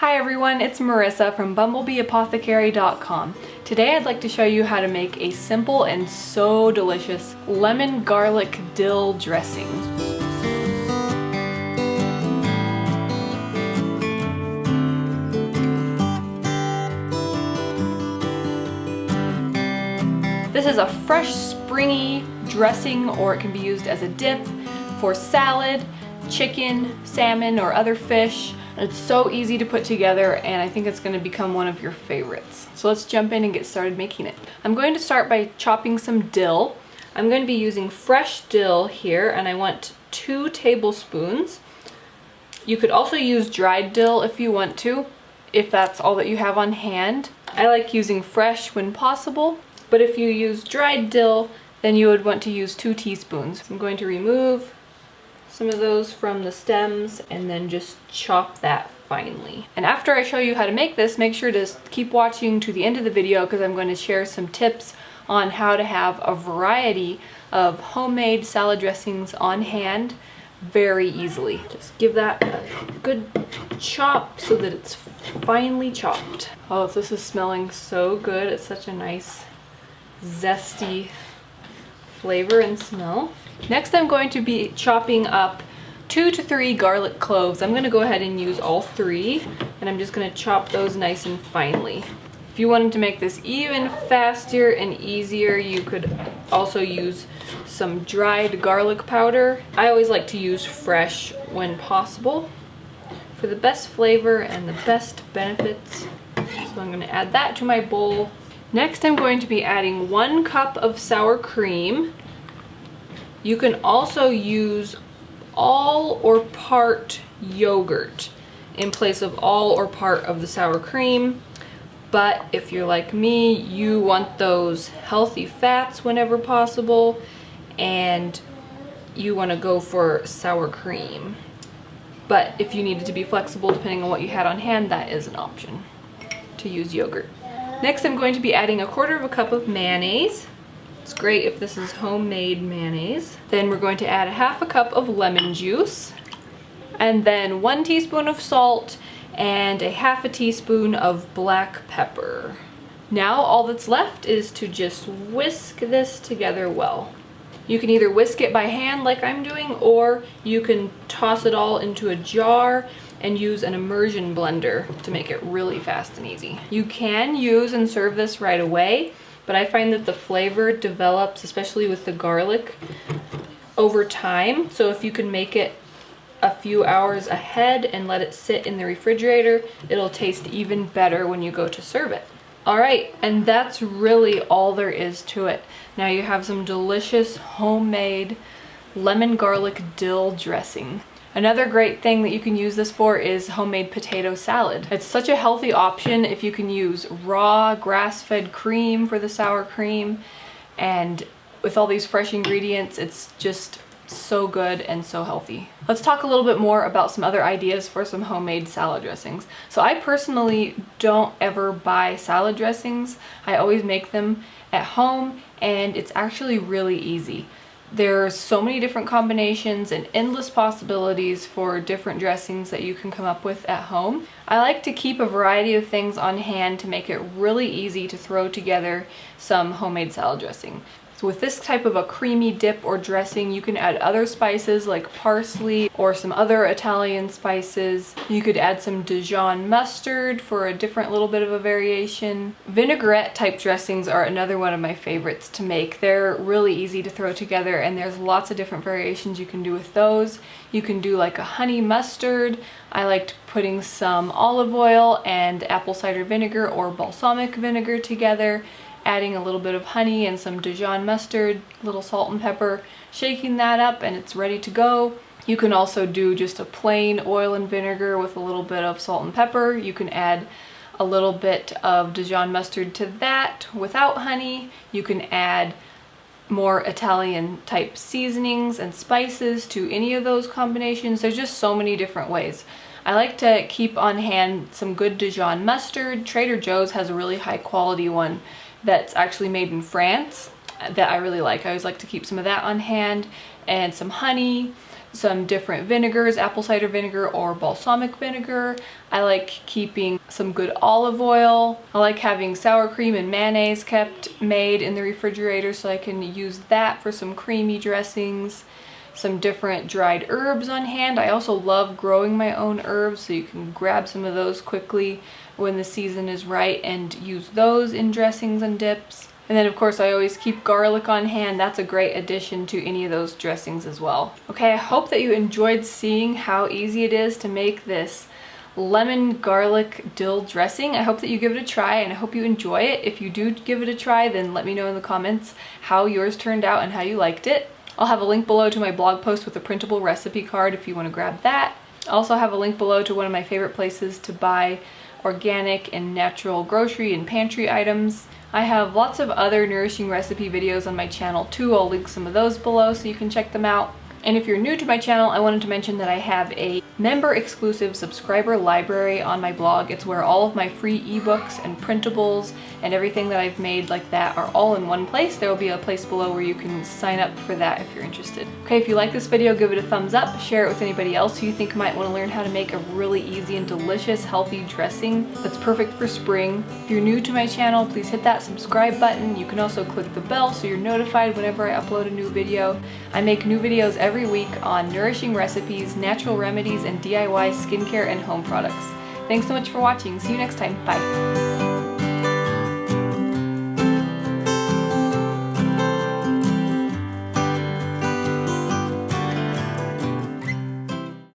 Hi everyone, it's Marissa from BumblebeeApothecary.com. Today I'd like to show you how to make a simple and so delicious lemon garlic dill dressing. This is a fresh, springy dressing, or it can be used as a dip for salad, chicken, salmon, or other fish. It's so easy to put together, and I think it's going to become one of your favorites. So let's jump in and get started making it. I'm going to start by chopping some dill. I'm going to be using fresh dill here, and I want 2 tablespoons. You could also use dried dill if you want to, if that's all that you have on hand. I like using fresh when possible, but if you use dried dill, then you would want to use 2 teaspoons. I'm going to remove some of those from the stems and then just chop that finely. And after I show you how to make this, make sure to keep watching to the end of the video, because I'm going to share some tips on how to have a variety of homemade salad dressings on hand very easily. Just give that a good chop so that it's finely chopped. Oh, this is smelling so good. It's such a nice zesty flavor and smell. Next, I'm going to be chopping up 2 to 3 garlic cloves. I'm going to go ahead and use all 3, and I'm just going to chop those nice and finely. If you wanted to make this even faster and easier, you could also use some dried garlic powder. I always like to use fresh when possible for the best flavor and the best benefits. So I'm going to add that to my bowl. Next, I'm going to be adding 1 cup of sour cream. You can also use all or part yogurt in place of all or part of the sour cream. But if you're like me, you want those healthy fats whenever possible, and you want to go for sour cream. But if you needed to be flexible depending on what you had on hand, that is an option to use yogurt. Next, I'm going to be adding 1/4 cup of mayonnaise. It's great if this is homemade mayonnaise. Then we're going to add 1/2 cup of lemon juice, and then 1 teaspoon of salt and 1/2 teaspoon of black pepper. Now all that's left is to just whisk this together well. You can either whisk it by hand like I'm doing, or you can toss it all into a jar and use an immersion blender to make it really fast and easy. You can use and serve this right away, but I find that the flavor develops, especially with the garlic, over time. So if you can make it a few hours ahead and let it sit in the refrigerator, it'll taste even better when you go to serve it. All right, and that's really all there is to it. Now you have some delicious homemade lemon garlic dill dressing. Another great thing that you can use this for is homemade potato salad. It's such a healthy option if you can use raw grass-fed cream for the sour cream, and with all these fresh ingredients, it's just so good and so healthy. Let's talk a little bit more about some other ideas for some homemade salad dressings. So I personally don't ever buy salad dressings. I always make them at home, and it's actually really easy. There's so many different combinations and endless possibilities for different dressings that you can come up with at home. I like to keep a variety of things on hand to make it really easy to throw together some homemade salad dressing. So with this type of a creamy dip or dressing, you can add other spices like parsley or some other Italian spices. You could add some Dijon mustard for a different little bit of a variation. Vinaigrette type dressings are another one of my favorites to make. They're really easy to throw together, and there's lots of different variations you can do with those. You can do like a honey mustard. I liked putting some olive oil and apple cider vinegar or balsamic vinegar together, adding a little bit of honey and some Dijon mustard, a little salt and pepper, shaking that up, and it's ready to go. You can also do just a plain oil and vinegar with a little bit of salt and pepper. You can add a little bit of Dijon mustard to that without honey. You can add more Italian type seasonings and spices to any of those combinations. There's just so many different ways. I like to keep on hand some good Dijon mustard. Trader Joe's has a really high quality one that's actually made in France that I really like. I always like to keep some of that on hand, and some honey. some different vinegars, apple cider vinegar or balsamic vinegar. I like keeping some good olive oil. I like having sour cream and mayonnaise made in the refrigerator so I can use that for some creamy dressings. Some different dried herbs on hand. I also love growing my own herbs, so you can grab some of those quickly when the season is right and use those in dressings and dips. And then of course I always keep garlic on hand. That's a great addition to any of those dressings as well. Okay, I hope that you enjoyed seeing how easy it is to make this lemon garlic dill dressing. I hope that you give it a try and I hope you enjoy it. If you do give it a try, then let me know in the comments how yours turned out and how you liked it. I'll have a link below to my blog post with a printable recipe card if you want to grab that. I also have a link below to one of my favorite places to buy organic and natural grocery and pantry items. I have lots of other nourishing recipe videos on my channel too. I'll link some of those below so you can check them out. And if you're new to my channel, I wanted to mention that I have a member exclusive subscriber library on my blog. It's where all of my free ebooks and printables and everything that I've made like that are all in one place. There will be a place below where you can sign up for that if you're interested. Okay, if you like this video, give it a thumbs up, share it with anybody else who you think might want to learn how to make a really easy and delicious healthy dressing that's perfect for spring. If you're new to my channel, please hit that subscribe button. You can also click the bell so you're notified whenever I upload a new video. I make new videos every week on nourishing recipes, natural remedies, and DIY skincare and home products. Thanks so much for watching. See you next time. Bye.